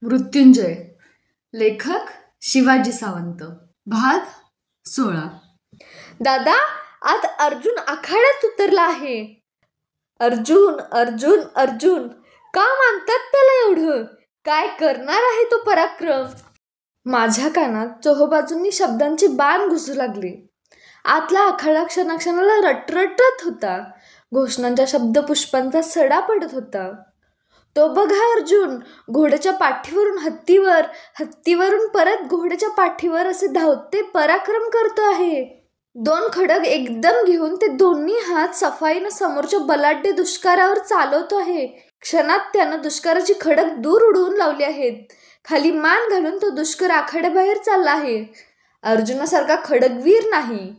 मृत्युंजय. लेखक शिवाजी सावंत. भाग 16. दादा, आज अर्जुन आखाड्यात उतरला आहे. अर्जुन अर्जुन अर्जुन का मानतात त्याला एवढं? काय करणार आहे तो पराक्रम? माझ्या कानात चोहोबाजूंनी शब्दांचे बाण घुसू लागले. आतला आखाडा क्षणाक्षणाला रटरटत होता. घोषणांच्या शब्दपुष्पांचा सडा पडत होता. तो बघा अर्जुन, घोड्याच्या पाठीवरून हत्तीवर, हत्तीवरून परत घोड्याच्या पाठीवर असे धावते पराक्रम करतो आहे. 2 खडग एकदम घेऊन ते दोन्ही हात सफाईनं समोरच्या बलाढ्य दुष्कारावर चालवतो आहे. क्षणात त्यानं दुष्काराची खडग दूर उडवून लावली आहेत. खाली मान घालून तो दुष्कर आखाड्याबाहेर चालला आहे. अर्जुनासारखा खडगवीर नाही.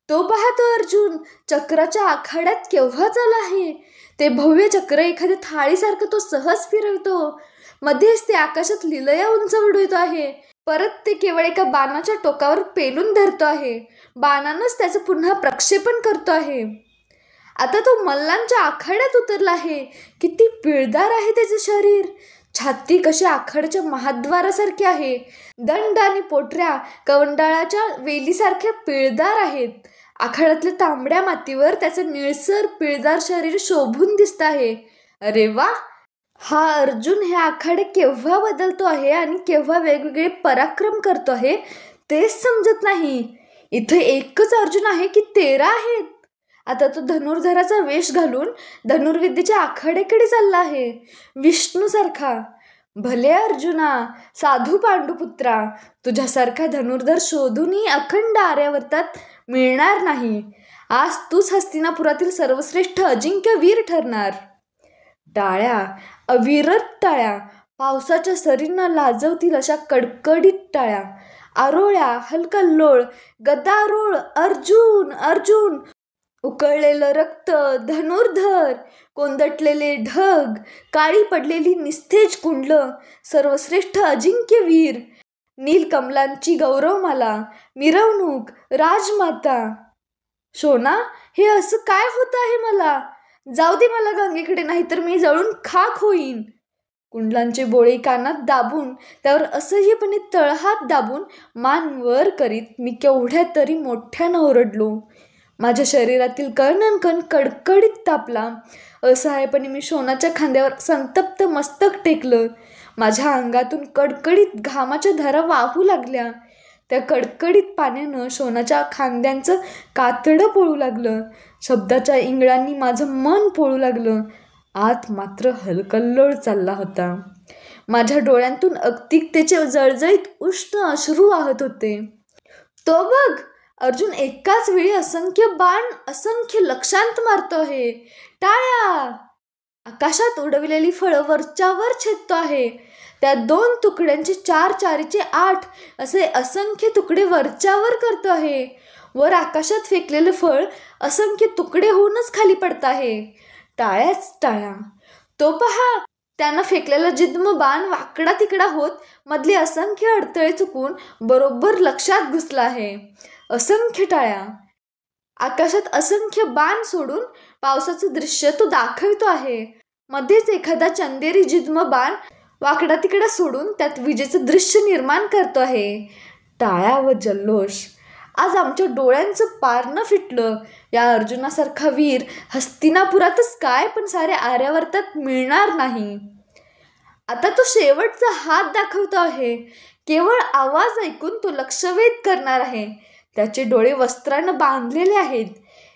तो पाहतो अर्जुन चक्राच्या आखाड्यात केव्हाच आला आहे. ते भव्य चक्र एखाद्या थाळीसारखं तो सहज फिरवतो. मध्येच ते आकाशात लिलया उंच उडवतो आहे. परत ते केवळ एका बाणाच्या टोकावर पेलून धरतो आहे. बाणानंच त्याचं पुन्हा प्रक्षेपण करतो आहे. आता तो मल्लांच्या आखाड्यात उतरला आहे. किती पिळदार आहे त्याचे शरीर. छाती कशी आखाड्याच्या महाद्वारासारखी आहे. दंड आणि पोटऱ्या कवंडाळाच्या वेलीसारख्या पिळदार आहेत. आखाड्यातल्या तांबड्या मातीवर त्याचं निळसर पिळदार शरीर शोभून दिसत आहे. अरे वा, हा अर्जुन हे आखाडे केव्हा बदलतो आहे आणि केव्हा वेगवेगळे पराक्रम करतो आहे तेच समजत नाही. इथे एकच अर्जुन आहे की 13 आहेत? आता तो धनुर्धराचा वेश घालून धनुर्विद्येच्या आखाड्याकडे चालला आहे, विष्णूसारखा. भले अर्जुना, साधू पांडुपुत्रा, तुझ्यासारखा धनुर्धर शोधूनही अखंड आर्यावर्तात मिळणार नाही. आज तूच हस्तिनापुरातील सर्वश्रेष्ठ अजिंक्य वीर ठरणार. टाळ्या, अविरत टाळ्या, पावसाच्या सरींना लाजवतील अशा कडकडीत टाळ्या. आरोळ्या, हलकल्लोळ, गदारोळ. अर्जुन अर्जुन. उकळलेलं रक्त, धनुर्धर, कोंदटलेले ढग, काळी पडलेली निस्तेज कुंडलं, सर्वश्रेष्ठ अजिंक्य वीर, नीलकमलांची गौरवमाला, मिरवणूक, राजमाता. शोना, हे असं काय होत आहे मला? जाऊ दे मला गंगेकडे, नाहीतर मी जळून खाक होईन. कुंडलांचे बोळे कानात दाबून त्यावर असह्यपणे तळहात दाबून मान वर करीत मी केवढ्या तरी मोठ्यानं ओरडलो. माझ्या शरीरातील कण कडकडीत तापला. असहायपणे मी शोनाच्या खांद्यावर संतप्त मस्तक टेकलं. माझ्या अंगातून कडकडीत घामाच्या धारा वाहू लागल्या. त्या कडकडीत पाण्यानं शोनाच्या खांद्यांचं कातडं पोळू लागलं. शब्दाच्या इंगळांनी माझं मन पोळू लागलं. आत मात्र हलकल्लोळ चालला होता. माझ्या डोळ्यांतून अगतिकतेचे जळजळीत उष्ण अश्रू वाहत होते. तो बघ, अर्जुन एकाच वेळी असंख्य बाण, असंख्य लक्षांत मारतो आहे. टाळ्या! आकाशात उडविलेली फळं वरच्यावर छेदतो आहे. त्या 2 तुकड्यांचे 4 4चे 8 असे असंख्य तुकडे वरच्यावर करतो आहे. वर आकाशात फेकलेलं फळ असंख्य तुकडे होऊनच खाली पडत आहे. टाळ्याच टाळ्या. तो पहा, त्यानं फेकलेला जिद्म बाण वाकडा तिकडा होत मधले असंख्य अडथळे चुकून बरोबर लक्षात घुसला आहे. असंख्य टाळ्या. आकाशात असंख्य बाण सोडून पावसाचं दृश्य तो दाखवितो आहे. मध्येच एखादा चंदेरी जिद्म बाण वाकडा तिकडा सोडून त्यात विजेचं दृश्य निर्माण करतो आहे. टाळ्या व जल्लोष. आज आमच्या डोळ्यांचं पार न फिटलं. या अर्जुनासारखा वीर हस्तिनापुरातच काय, पण साऱ्या आर्यावर्तात मिळणार नाही. आता तो शेवटचा हात दाखवतो आहे. केवळ आवाज ऐकून तो लक्षवेध करणार आहे. त्याचे डोळे वस्त्रानं बांधलेले आहेत.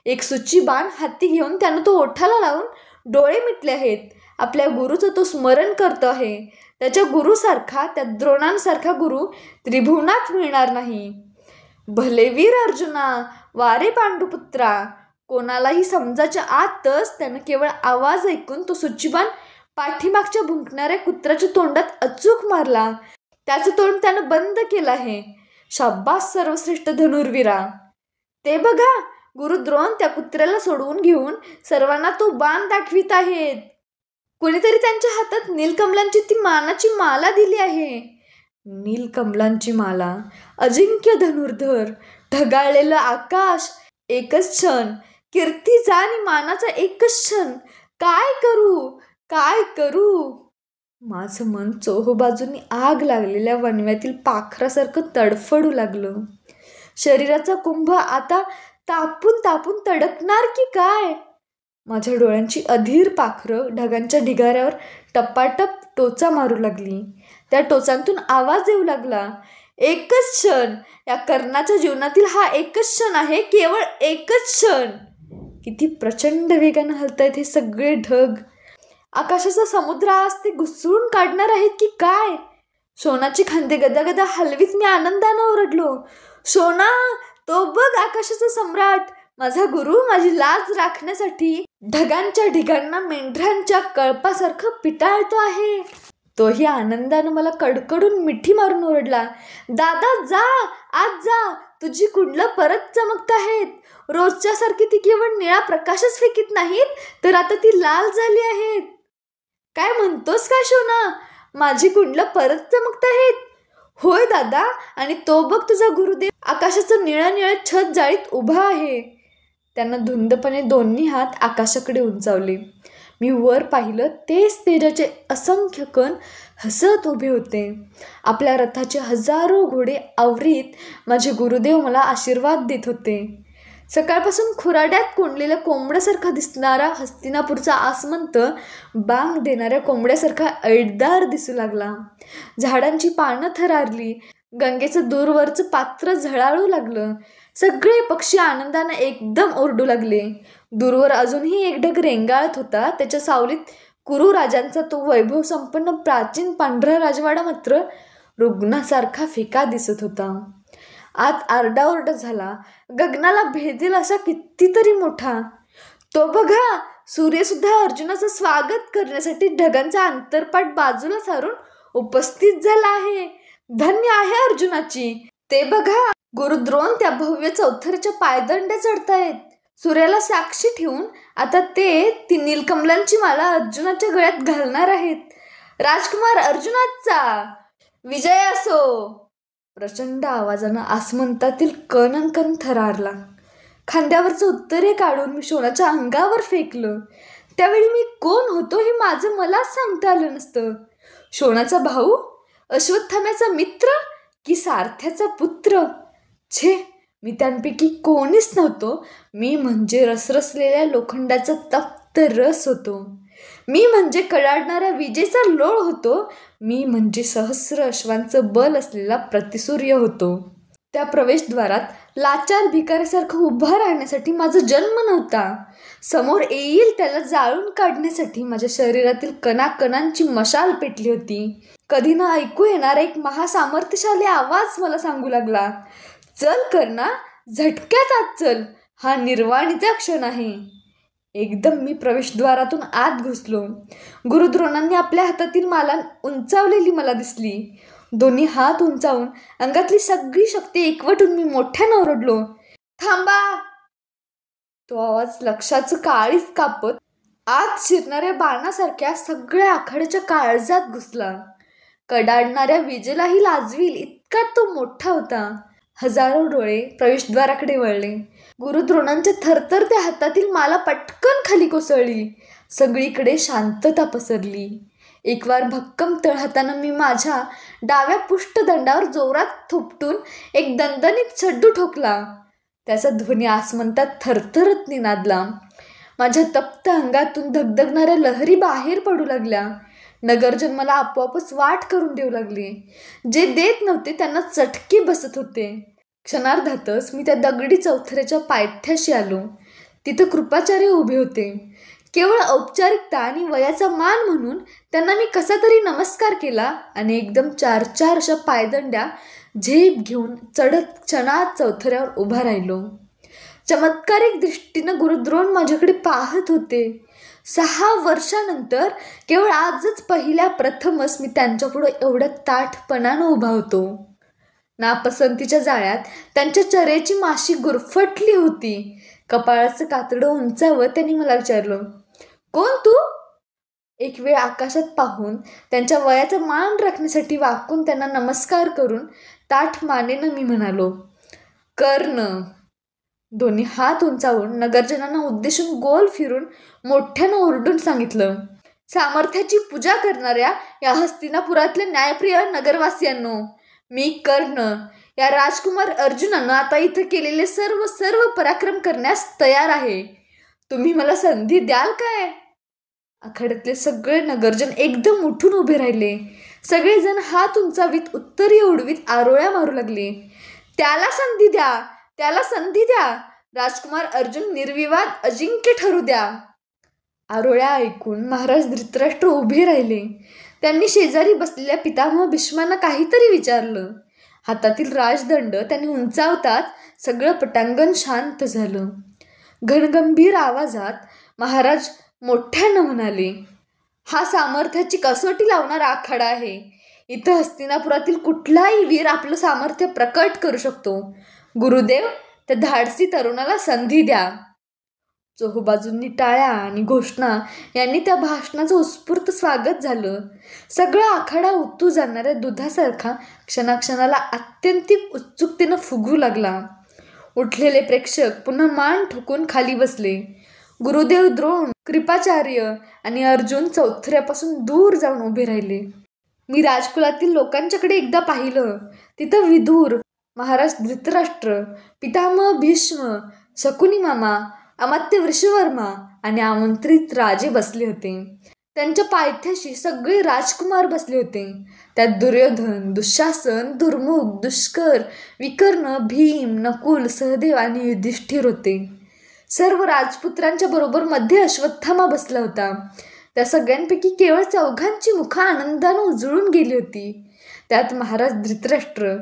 एक सुची बाण हाती घेऊन त्यानं तो ओठाला लावून डोळे मिटले आहेत. आपल्या गुरुचं तो स्मरण करतो आहे. त्याच्या गुरुसारखा, त्या द्रोणांसारखा गुरु त्रिभुवनात मिळणार नाही. भले वीर अर्जुना, वारे पांडुपुत्रा. कोणालाही समजाच्या आतच त्यानं केवळ आवाज ऐकून तो सुच्चीबाण पाठीमागच्या भुंकणाऱ्या कुत्र्याच्या तोंडात अचूक मारला. त्याचं तोंड त्यानं बंद केलं आहे. शाब्बास सर्वश्रेष्ठ धनुर्वीरा. ते बघा, गुरु द्रोण त्या कुत्र्याला सोडवून घेऊन सर्वांना तो बाण दाखवित आहेत. कुणीतरी त्यांच्या हातात नीलकमलांची ती मानाची माला दिली आहे. नीलकमलांची माला, अजिंक्य धनुर्धर, ढगाळलेलं आकाश. एकच क्षण, कीर्तीचा आणि मानाचा एकच क्षण. काय करू, काय करू? माझं मन चोहोबाजूंनी आग लागलेल्या वणव्यातील पाखरासारखं तडफडू लागलं. शरीराचा कुंभ आता तापून तापून तडकणार की काय? माझ्या डोळ्यांची अधीर पाखरं ढगांच्या ढिगाऱ्यावर टप्पाटप टोचा मारू लागली. त्या टोचांतून आवाज येऊ लागला, एकच क्षण, या कर्णाच्या जीवनातील हा एकच क्षण आहे, केवळ एकच क्षण. किती प्रचंड वेगानं हलतायत हे सगळे ढग. आकाशाचा समुद्र आज ते घुसळून काढणार आहेत की काय? शोनाची खांदे गदागदा हलवीत मी आनंदानं ओरडलो, शोना, तो बघ आकाशाचा सम्राट, माझा गुरु माझी लाज राखण्यासाठी ढगांच्या ढिगांना मेंढरांच्या कळपासारखं पिटाळतो आहे. तोही आनंदानं मला कडकडून मिठी मारून ओरडला, दादा जा, आज जा, तुझी कुंडलं परत चमकत आहेत. रोजच्या सारखी ती केवळ निळा प्रकाशच फेकीत नाहीत, तर आता ती लाल झाली आहेत. काय म्हणतोस काय शोना? माझी कुंडलं परत चमकत आहेत? होय दादा, आणि तो बघ तुझा गुरुदेव आकाशाचं निळं निळं छत जाळीत उभा आहे. त्यानं धुंदपणे दोन्ही हात आकाशाकडे उंचावले. मी वर पाहिलं, तेच तेजाचे असंख्य कण हसत उभे होते. आपल्या रथाचे हजारो घोडे आवरीत माझे गुरुदेव मला आशीर्वाद देत होते. सकाळपासून खुराड्यात कोंडलेल्या कोंबड्यासारखा दिसणारा हस्तिनापूरचा आसमंत बांग देणाऱ्या कोंबड्यासारखा ऐटदार दिसू लागला. झाडांची पानं थरारली, गंगेचं दूरवरचं पात्र झळाळू लागलं. सगळे पक्षी आनंदानं एकदम ओरडू लागले. दूरवर अजूनही एक ढग रेंगाळत होता. त्याच्या सावलीत कुरु राजांचा तो वैभव संपन्न प्राचीन पांढरा राजवाडा मात्र रुग्णासारखा फिका दिसत होता. आत आरडाओरडा झाला. गगनाला भेदेल असा कितीतरी मोठा. तो बघा, सूर्यसुद्धा अर्जुनाचं स्वागत करण्यासाठी ढगांचा अंतरपाट बाजूला सारून उपस्थित झाला आहे. धन्य आहे अर्जुनाची. ते बघा, गुरुद्रोण त्या भव्य चौथऱ्याच्या पायदंड्या चढतायत. सूर्याला साक्षी ठेवून आता ते ती नीलकमलांची माला अर्जुनाच्या गळ्यात घालणार आहेत. राजकुमार अर्जुनाचा विजय असो. प्रचंड आवाजानं आसमंतातील कण थरारला. खांद्यावरचं उत्तरे काढून मी शोनाच्या अंगावर फेकलं. त्यावेळी मी कोण होतो हे माझं मलाच सांगता आलं नसतं. शोनाचा भाऊ, अश्वत्थाम्याचा मित्र की सारथ्याचा पुत्र? छे, मी त्यांपैकी कोणीच नव्हतो. मी म्हणजे रसरसलेल्या लोखंडाचा तप्त रस होतो. मी म्हणजे कडाडणाऱ्या विजेचा लोळ होतो. मी म्हणजे सहस्र अश्वांचं बल असलेला प्रतिसूर्य होतो. त्या प्रवेशद्वारात लाचार भिकाऱ्यासारखं उभा राहण्यासाठी माझा जन्म नव्हता. समोर येईल त्याला जाळून काढण्यासाठी माझ्या शरीरातील कणाकणांची मशाल पेटली होती. कधी ना ऐकू येणारा एक महासामर्थ्यशाली आवाज मला सांगू लागला, चल कर्णा, झटक्यात आत चल, हा निर्वाणीचा क्षण आहे. एकदम मी प्रवेशद्वारातून आत घुसलो. गुरुद्रोणांनी आपल्या हातातील माला उंचावलेली मला दिसली. दोन्ही हात उंचावून अंगातली सगळी शक्ती एकवटून मी मोठ्यानं ओरडलो, थांबा. तो आवाज लक्षाचं काळीच कापत आत शिरणाऱ्या बाणासारख्या सगळ्या आखाड्याच्या काळजात घुसला. कडाडणाऱ्या विजेलाही लाजवील इतका तो मोठा होता. हजारो डोळे प्रवेशद्वाराकडे वळले. गुरुद्रोणांच्या थरथरत्या हातातील माला पटकन खाली कोसळली. सगळीकडे शांतता पसरली. एक वार भक्कम तळहातानं मी माझ्या डाव्या पुष्टदंडावर जोरात थोपटून एक दणदणीत छड्डू ठोकला. त्याचा ध्वनी आसमंतात थरथरत निनादला. माझ्या तप्त अंगातून धगधगणाऱ्या लहरी बाहेर पडू लागल्या. नगरजन मला आपोआपच वाट करून देऊ लागले. जे देत नव्हते त्यांना चटके बसत होते. क्षणार्धातच मी त्या दगडी चौथऱ्याच्या पायथ्याशी आलो. तिथं कृपाचार्य उभे होते. केवळ औपचारिकता आणि वयाचा मान म्हणून त्यांना मी कसा तरी नमस्कार केला आणि एकदम 4-4 अशा पायदंड्या झेप घेऊन चढत क्षणात चौथऱ्यावर उभा राहिलो. चमत्कारिक दृष्टीनं गुरुद्रोण माझ्याकडे पाहत होते. 6 वर्षानंतर केवळ आजच पहिल्या प्रथमच मी त्यांच्यापुढं एवढ्या ताठपणानं उभा होतो. नापसंतीच्या जाळ्यात त्यांच्या चरेची माशी गुरफटली होती. कपाळाचं कातडं उंचावत त्यांनी मला विचारलं, कोण तू? एक वेळ आकाशात पाहून त्यांच्या वयाचा मान राखण्यासाठी वाकून त्यांना नमस्कार करून ताठ मानेनं मी म्हणालो, कर्ण. दोन्ही हात उंचावून नगरजनांना उद्देशून गोल फिरून मोठ्यानं ओरडून सांगितलं, सामर्थ्याची पूजा करणाऱ्या या हस्तिनापुरातल्या न्यायप्रिय नगरवासियांनो, मी कर्ण या राजकुमार अर्जुनानं आता इथं केलेले सर्व सर्व पराक्रम करण्यास तयार आहे. तुम्ही मला संधी द्याल काय? आखाड्यातले सगळे नगरजन एकदम उठून उभे राहिले. सगळेजण हात उंचावीत उत्तरी उडवीत आरोळ्या मारू लागले. त्याला संधी द्या, त्याला संधी द्या. राजकुमार अर्जुन निर्विवाद अजिंक्य ठरू द्या. आरोळ्या ऐकून महाराज धृतराष्ट्र उभे राहिले. त्यांनी शेजारी बसलेल्या पितामह भीष्मांना काहीतरी विचारलं. हातातील राजदंड त्यांनी उंचावताच सगळं पटांगण शांत झालं. घनगंभीर आवाजात महाराज मोठ्यानं म्हणाले, हा सामर्थ्याची कसोटी लावणारा आखाडा आहे. इथं हस्तिनापुरातील कुठलाही वीर आपलं सामर्थ्य प्रकट करू शकतो. गुरुदेव, त्या धाडसी तरुणाला संधी द्या. चोहोबाजूंनी टाळ्या आणि घोषणा यांनी त्या भाषणाचं उत्स्फूर्त स्वागत झालं. सगळा आखाडा उतू जाणाऱ्या दुधासारखा क्षणाक्षणाला आत्यंतिक उत्सुकतेनं फुगू लागला. उठलेले प्रेक्षक पुन्हा मान ठोकून खाली बसले. गुरुदेव द्रोण, कृपाचार्य आणि अर्जुन चौथऱ्यापासून दूर जाऊन उभे राहिले. मी राजकुलातील लोकांच्याकडे एकदा पाहिलं. तिथं विदुर, महाराज धृतराष्ट्र, पितामह भीष्म, शकुनी मामा, अमात्य वृषवर्मा आणि आमंत्रित राजे बसले होते. त्यांच्या पायथ्याशी सगळे राजकुमार बसले होते. त्यात दुर्योधन, दुःशासन, दुर्मुख, दुष्कर, विकर्ण, भीम, नकुल, सहदेव आणि युधिष्ठिर होते. सर्व राजपुत्रांच्या बरोबर मध्ये अश्वत्थामा बसला होता. त्या सगळ्यांपैकी केवळ चौघांची मुखं आनंदानं उजळून गेली होती. त्यात महाराज धृतराष्ट्र,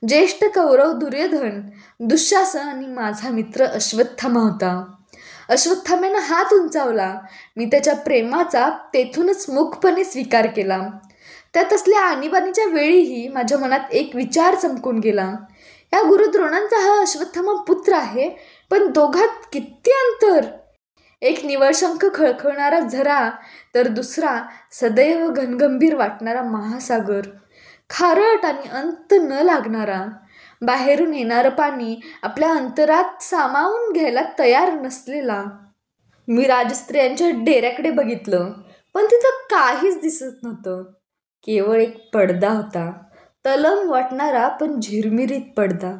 ज्येष्ठ कौरव दुर्योधन, दुःशासन आणि माझा मित्र अश्वत्थामा होता. अश्वत्थाम्यानं हात उंचावला. मी त्याच्या प्रेमाचा तेथूनच मुखपणे स्वीकार केला. त्यात असल्या आणीबाणीच्या वेळीही माझ्या मनात एक विचार चमकून गेला. या गुरुद्रोणांचा हा अश्वत्थामा पुत्र आहे, पण दोघात किती अंतर. एक निवळशंख खळखळणारा झरा तर दुसरा सदैव घनगंभीर वाटणारा महासागर, खारट आणि अंत न लागणारा. बाहेरून येणारं पाणी आपल्या अंतरात सामावून घ्यायला तयार नसलेला. मी राजस्त्रियांच्या डेऱ्याकडे बघितलं, पण तिथं काहीच दिसत नव्हतं. केवळ एक पडदा होता, तलम वाटणारा पण झिरमिरीत पडदा.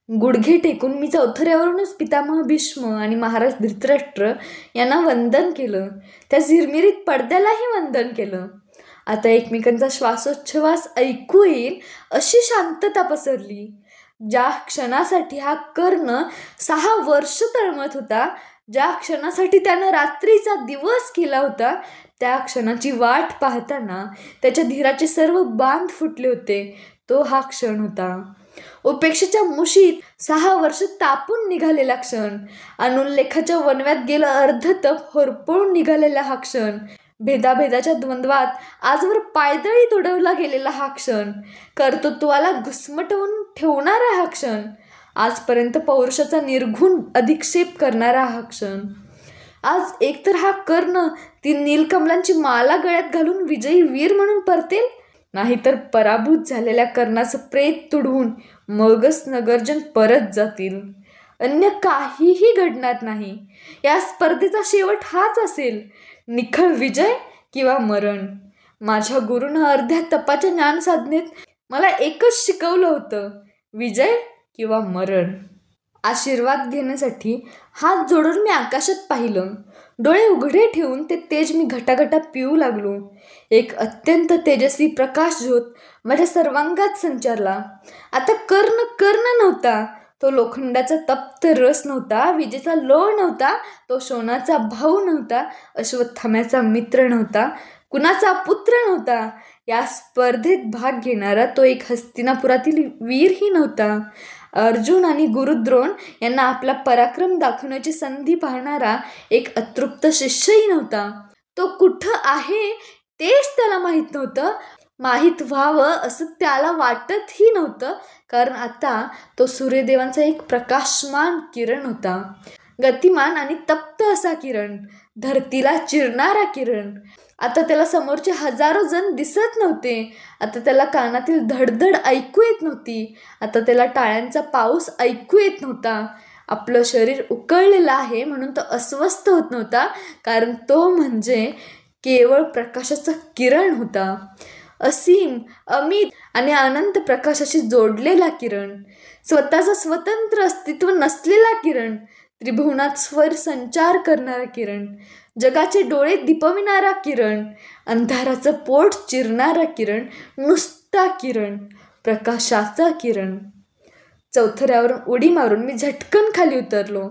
गुडघे टेकून मी चौथऱ्यावरूनच पितामह भीष्म आणि महाराज धृतराष्ट्र यांना वंदन केलं. त्या झिरमिरीत पडद्यालाही वंदन केलं. आता एकमेकांचा श्वासोच्छ्वास ऐकू येईल अशी शांतता पसरली. ज्या क्षणासाठी हा कर्ण 6 वर्ष तळमत होता, ज्या क्षणासाठी त्यानं रात्रीचा दिवस केला होता, त्या क्षणाची वाट पाहताना त्याच्या धीराचे सर्व बांध फुटले होते. तो हा क्षण होता. उपेक्षेच्या मुशीत 6 वर्ष तापून निघालेला क्षण. अनुल्लेखाच्या वनव्यात गेलं अर्धतप होरपळून निघालेला हा क्षण. भेदाभेदाच्या द्वंद्वात आजवर पायदळी तुडवला गेलेला हा क्षण. कर्तृत्वाला घुसमटवून ठेवणारा हा क्षण. आजपर्यंत पौरुषाचा निर्घुण अधिक्षेप करणारा हा क्षण. आज एकतर हा कर्ण ती नीलकमलांची माला गळ्यात घालून विजयी वीर म्हणून परतेल, नाहीतर पराभूत झालेल्या कर्णाचं प्रेत तुडवून मगच नगरजन परत जातील. अन्य काहीही घडणार नाही. या स्पर्धेचा शेवट हाच असेल, निखळ विजय किंवा मरण. माझ्या गुरुनं अर्ध्या तपाच्या ज्ञानसाधनेत मला एकच शिकवलं होतं, विजय किंवा मरण. आशीर्वाद घेण्यासाठी हात जोडून मी आकाशात पाहिलं. डोळे उघडे ठेवून ते तेज मी घटाघटा पिऊ लागलो. एक अत्यंत तेजस्वी प्रकाश ज्योत माझ्या सर्वांगात संचारला. आता कर्ण नव्हता, तो लोखंडाचा तप्त रस नव्हता, विजेचा लोळ नव्हता, तो शोणाचा भाऊ नव्हता, अश्वत्थाम्याचा मित्र नव्हता, कुणाचा पुत्र नव्हता. या स्पर्धेत भाग घेणारा तो एक हस्तिनापुरातील वीरही नव्हता. अर्जुन आणि गुरुद्रोण यांना आपला पराक्रम दाखवण्याची संधी पाहणारा एक अतृप्त शिष्यही नव्हता. तो कुठं आहे तेच त्याला माहीत नव्हतं. माहीत व्हावं असं त्याला वाटतही नव्हतं, कारण आता तो सूर्यदेवांचा एक प्रकाशमान किरण होता. गतिमान आणि तप्त असा किरण, धरतीला चिरणारा किरण. आता त्याला समोरचे हजारो जण दिसत नव्हते. आता त्याला कानातील धडधड ऐकू येत नव्हती. आता त्याला टाळ्यांचा पाऊस ऐकू येत नव्हता. आपलं शरीर उकळलेलं आहे म्हणून तो अस्वस्थ होत नव्हता, कारण तो म्हणजे केवळ प्रकाशाचा किरण होता. असीम, अमित आणि अनंत प्रकाशाशी जोडलेला किरण. स्वतःचं स्वतंत्र अस्तित्व नसलेला किरण. त्रिभुवनात स्वर संचार करणारा किरण. जगाचे डोळे दिपविणारा किरण. अंधाराचं पोट चिरणारा किरण. नुसता किरण. प्रकाशाचा किरण. चौथऱ्यावरून उडी मारून मी झटकन खाली उतरलो.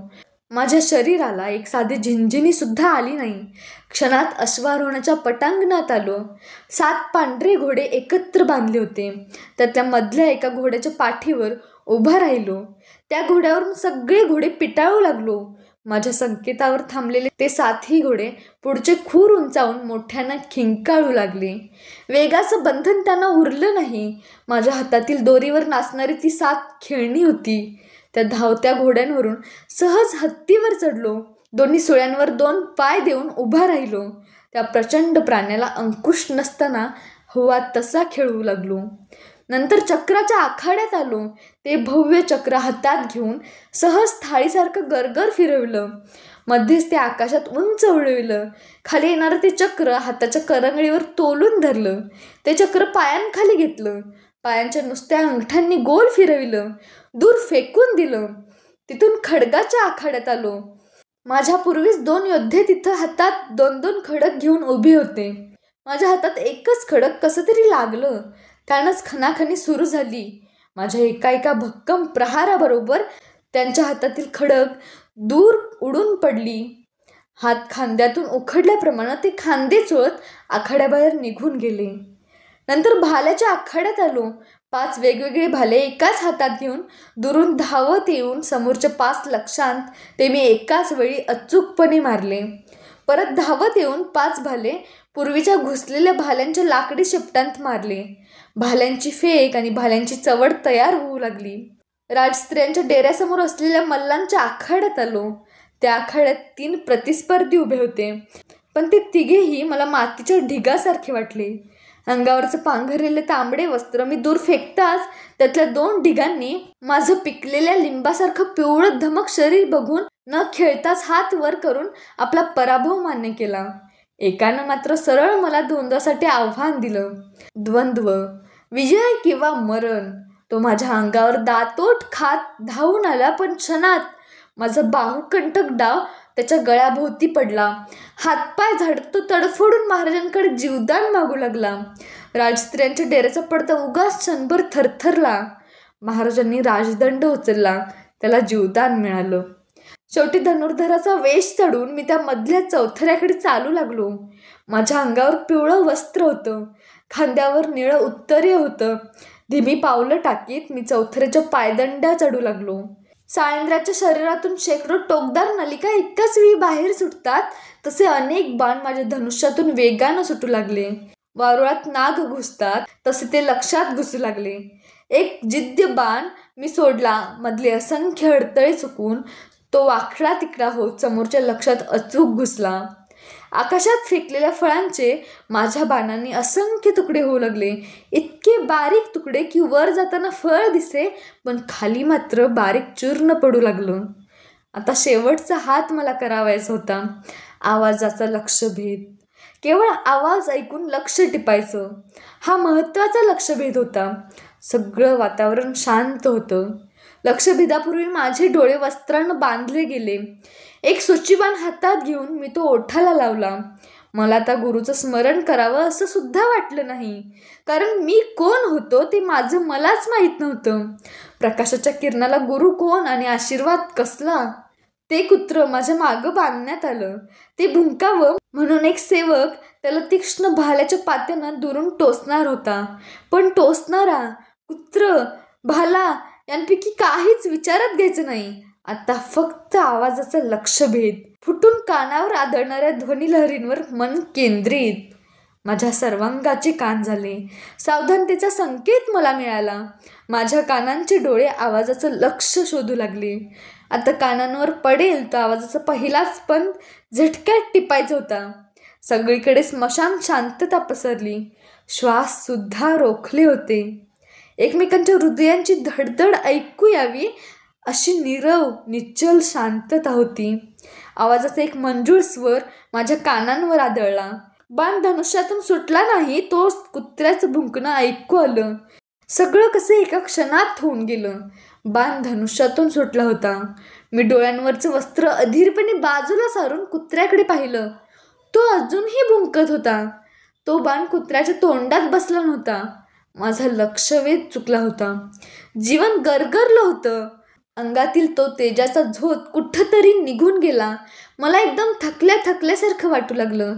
माझ्या शरीराला एक साधी झिंझिनी सुद्धा आली नाही. क्षणात अश्वारोहणाच्या पटांगणात आलो. 7 पांढरे घोडे एकत्र बांधले होते. त्यातल्या मधल्या एका घोड्याच्या पाठीवर उभा राहिलो. त्या घोड्यावरून सगळे घोडे पिटाळू लागलो. माझ्या संकेतावर थांबलेले ते 7ही घोडे पुढचे खूर उंचावून मोठ्यानं खिंकाळू लागले. वेगाचं बंधन त्यांना उरलं नाही. माझ्या हातातील दोरीवर नाचणारी ती 7 खेळणी होती. त्या धावत्या घोड्यांवरून सहज हत्तीवर चढलो. दोन्ही सुळ्यांवर 2 पाय देऊन उभा राहिलो. त्या प्रचंड प्राण्याला अंकुश नसताना हवा तसा खेळू लागलो. नंतर चक्राच्या आखाड्यात आलो. ते भव्य चक्र हातात घेऊन सहज थाळीसारखं गरगर फिरवलं. मध्येच ते आकाशात उंच उडविलं. खाली येणारं ते चक्र हाताच्या करंगळीवर तोलून धरलं. ते चक्र पायांखाली घेतलं. पायांच्या नुसत्या अंगठ्यांनी गोल फिरविलं. दूर फेकून दिलं. तिथून खडगाच्या आखाड्यात आलो. माझ्या पूर्वीच 2 योद्धे तिथं हातात 2-2 खडक घेऊन उभे होते. माझ्या हातात एकच खडक कसं तरी लागलं. त्यानंच खणाखणी सुरू झाली. माझ्या एका भक्कम प्रहाराबरोबर त्यांच्या हातातील खडक दूर उडून पडली. हात खांद्यातून उखडल्याप्रमाणे ते खांदे चोळत आखाड्याबाहेर निघून गेले. नंतर भाल्याच्या आखाड्यात आलो. 5 वेगवेगळे भाले एकाच हातात घेऊन दुरून धावत येऊन समोरच्या 5 लक्षांत ते मी एकाच वेळी अचूकपणे मारले. परत धावत येऊन 5 भाले पूर्वीच्या घुसलेल्या भाल्यांच्या लाकडी शेपटांत मारले. भाल्यांची फेक आणि भाल्यांची चवड तयार होऊ लागली. राजस्त्रियांच्या डेऱ्यासमोर असलेल्या मल्लांच्या आखाड्यात आलो. त्या आखाड्यात 3 प्रतिस्पर्धी उभे होते. पण ते तिघेही मला मातीच्या ढिगासारखे वाटले. अंगावरचं पांघरलेले तांबडे वस्त्र मी दूर फेकताच त्यातल्या 2 ढिगांनी माझं पिकलेल्या लिंबासारखं पिवळं धमक शरीर बघून न खेळताच हात वर करून आपला पराभव मान्य केला. एकानं मात्र सरळ मला द्वंद्वासाठी आव्हान दिलं. द्वंद्व, विजय किंवा मरण. तो माझ्या अंगावर दातोट खात धावून आला. पण क्षणात माझा बाहुकंटक डाव त्याच्या गळ्याभोवती पडला. हातपाय झाडतो तडफोडून महाराजांकडे जीवदान मागू लागला. राजस्त्रियांच्या डेऱ्याचा पडदा उगाच क्षणभर थरथरला. महाराजांनी राजदंड उचलला. त्याला जीवदान मिळालं. शेवटी धनुर्धराचा वेश चढून मी त्या मधल्या चौथऱ्याकडे चालू लागलो. माझ्या अंगावर पिवळं वस्त्र होतं. खांद्यावर निळं उत्तरीय होतं. धीमी पावलं टाकीत मी चौथऱ्याच्या पायदंड्या चढू लागलो. साळेंद्राच्या शरीरातून शेकडो टोकदार नलिका एकाच वेळी बाहेर सुटतात तसे अनेक बाण माझ्या धनुष्यातून वेगानं सुटू लागले. वारुळात नाग घुसतात तसे ते लक्षात घुसू लागले. एक जिद्द बाण मी सोडला. मधले असंख्य अडथळे चुकून तो वाकडा तिकडा होत समोरच्या लक्षात अचूक घुसला. आकाशात फेकलेल्या फळांचे माझ्या बाणांनी असंख्य तुकडे होऊ लागले. इतके बारीक तुकडे की वर जाताना फळ दिसे पण खाली मात्र बारीक चूर्ण पडू लागलं. आता शेवटचा हात मला करावायचा होता. आवाजाचा लक्षभेद. केवळ आवाज ऐकून लक्ष टिपायचं. हा महत्त्वाचा लक्षभेद होता. सगळं वातावरण शांत होतं. लक्षभेदापूर्वी माझे डोळे वस्त्रानं बांधले गेले. एक सूचीबाण हातात घेऊन मी तो ओठाला लावला. मला आता गुरुचं स्मरण करावं असं सुद्धा वाटलं नाही. कारण मी कोण होतो ते माझं मलाच माहीत नव्हतं. प्रकाशाच्या किरणाला गुरु कोण आणि आशीर्वाद कसला ते कुत्र माझ्या मागं बांधण्यात आलं. ते भुंकावं म्हणून एक सेवक त्याला तीक्ष्ण भाल्याच्या पात्यानं दुरून टोचणार होता. पण टोचणारा, कुत्र, भाला यांपैकी काहीच विचारात घ्यायचं नाही. आता फक्त आवाजाचा लक्षभेद. फुटून कानावर आदळणाऱ्या ध्वनिलहरींवर मन केंद्रित. माझ्या सर्वांगाचे कान झाले. सावधानतेचा संकेत मला मिळाला. माझ्या कानांचे डोळे आवाजाचं लक्ष शोधू लागले. आता कानांवर पडेल तो आवाजाचा पहिलाच पण झटक्यात टिपायचा होता. सगळीकडे स्मशान शांतता पसरली. श्वास सुद्धा रोखले होते. एकमेकांच्या हृदयांची धडधड ऐकू यावी अशी नीरव निश्चल शांतता होती. आवाजाचा एक मंजूळ स्वर माझ्या कानांवर आदळला. बाण धनुष्यातून सुटला नाही, तो कुत्र्याचं भुंकणं ऐकू आलं. सगळं कसं एका क्षणात होऊन गेलं. बाण धनुष्यातून सुटला होता. मी डोळ्यांवरचं वस्त्र अधीरपणे बाजूला सारून कुत्र्याकडे पाहिलं. तो अजूनही भुंकत होता. तो बाण कुत्र्याच्या तोंडात बसला नव्हता. माझा लक्षवेध चुकला होता. जीवन गरगरलं होतं. अंगातील तो तेजाचा झोत कुठंतरी निघून गेला. मला एकदम थकल्यासारखं वाटू लागलं.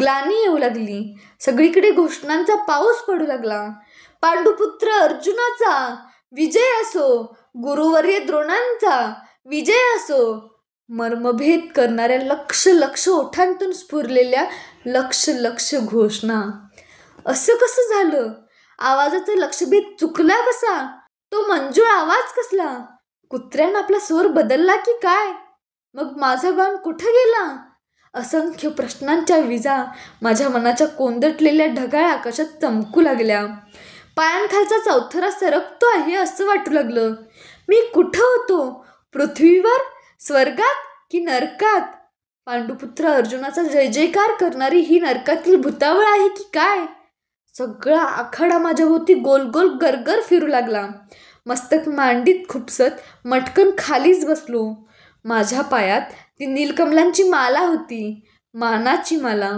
ग्लानी येऊ लागली. सगळीकडे घोषणांचा पाऊस पडू लागला. पांडुपुत्र अर्जुनाचा विजय असो, गुरुवर्य द्रोणांचा विजय असो. मर्मभेद करणाऱ्या लक्ष ओठांतून स्फुरलेल्या लक्ष घोषणा. असं कसं झालं? आवाजाचा लक्षभेद चुकला कसा? तो मंजूळ आवाज कसला? कुत्र्यानं आपला स्वर बदलला की काय? मग माझा बाण कुठं गेला? असंख्य प्रश्नांच्या विजा माझ्या मनाच्या कोंदटलेल्या ढगाळ आकाशात चमकू लागल्या. पायांखालचा चौथरा सरकतो आहे असं वाटू लागलं. मी कुठं होतो? पृथ्वीवर, स्वर्गात की नरकात? पांडुपुत्र अर्जुनाचा जय जयकार करणारी ही नरकातील भुतावळ आहे की काय? सगळा आखाडा माझ्याभोवती गोल गोल गरगर फिरू लागला. मस्तक मांडीत खुपसत मटकन खालीच बसलो. माझ्या पायात ती नीलकमलांची माला होती, मानाची माला.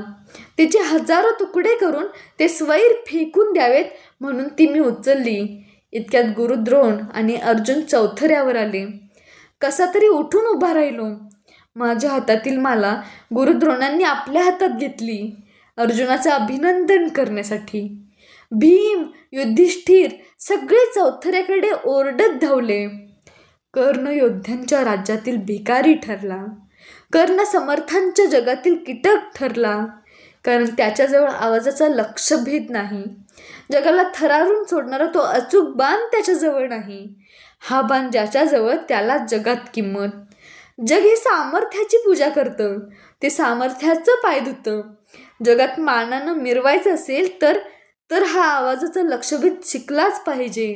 तिचे हजारो तुकडे करून ते स्वैर फेकून द्यावेत म्हणून ती मी उचलली. इतक्यात गुरुद्रोण आणि अर्जुन चौथऱ्यावर आले. कसा तरी उठून उभा राहिलो. माझ्या हातातील माला गुरुद्रोणांनी आपल्या हातात घेतली अर्जुनाचं अभिनंदन करण्यासाठी. भीम, युधिष्ठिर सगळे चौथऱ्याकडे ओरडत धावले. कर्ण योद्ध्यांच्या राज्यातील भिकारी ठरला. कर्ण समर्थांच्या जगातील कीटक ठरला. कारण त्याच्याजवळ आवाजाचा लक्षभेद नाही. जगाला थरारून सोडणारा तो अचूक बाण त्याच्याजवळ नाही. हा बाण ज्याच्याजवळ त्याला जगात किंमत. जग हे सामर्थ्याची पूजा करतं. ते सामर्थ्याचं पाय धुतं. जगात मानानं मिरवायचं असेल तर हा आवाजाचा लक्षभेद शिकलाच पाहिजे.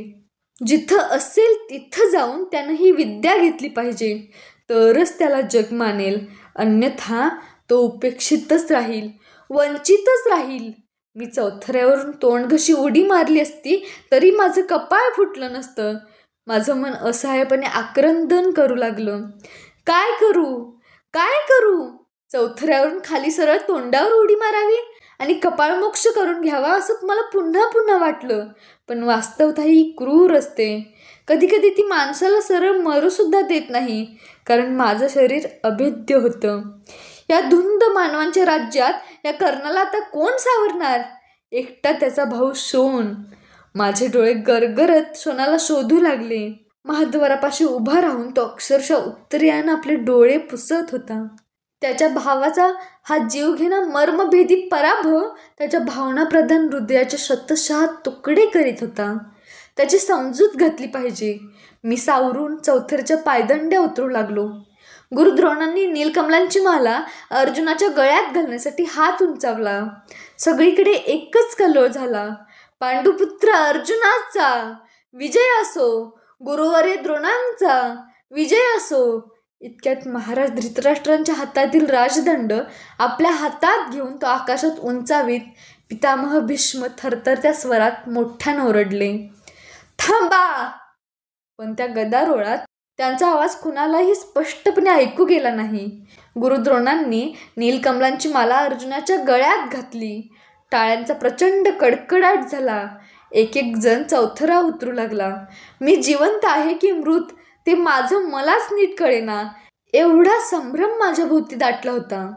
जिथं असेल तिथं जाऊन त्यानं ही विद्या घेतली पाहिजे. तरच त्याला जग मानेल. अन्यथा तो उपेक्षितच राहील, वंचितच राहील. मी चौथऱ्यावरून तोंडघशी उडी मारली असती तरी माझं कपाळ फुटलं नसतं. माझं मन असहाय्यपणे आक्रंदन करू लागलं. काय करू? चौथऱ्यावरून खाली सरळ तोंडावर उडी मारावी आणि कपाळमोक्ष करून घ्यावा असं मला पुन्हा वाटलं. पण वास्तवता ही क्रूर असते. कधी ती माणसाला सरळ मरूसुद्धा देत नाही. कारण माझं शरीर अभेद्य होतं. या धुंद मानवांच्या राज्यात या कर्णाला आता कोण सावरणार? एकटा त्याचा भाऊ शोण. माझे डोळे गरगरत शोणाला शोधू लागले. महाद्वारापाशी उभा राहून तो अक्षरशः उत्तरेयानं आपले डोळे पुसत होता. त्याच्या भावाचा हा जीवघेणा मर्मभेदी पराभव त्याच्या भावनाप्रधान हृदयाचे शतशः तुकडे करीत होता. त्याची समजूत घातली पाहिजे. मी सावरून चौथऱ्याच्या पायदंड्या उतरू लागलो. गुरुद्रोणांनी नीलकमलांची माला अर्जुनाच्या गळ्यात घालण्यासाठी हात उंचावला. सगळीकडे एकच कल्लोळ झाला. पांडुपुत्र अर्जुनाचा विजय असो, गुरुवर्य द्रोणांचा विजय असो. इतक्यात महाराज धृतराष्ट्रांच्या हातातील राजदंड आपल्या हातात घेऊन तो आकाशात उंचावीत पितामह भीष्म थरथरत्या स्वरात मोठ्यानं ओरडले, थांबा! पण त्या गदारोळात त्यांचा आवाज कुणालाही स्पष्टपणे ऐकू गेला नाही. गुरुद्रोणांनी नीलकमलांची माला अर्जुनाच्या गळ्यात घातली. टाळ्यांचा प्रचंड कडकडाट झाला. एक जण चौथरा उतरू लागला. मी जिवंत आहे की मृत ते माझं मलाच नीट कळेना. एवढा संभ्रम माझ्या भोवती दाटला होता.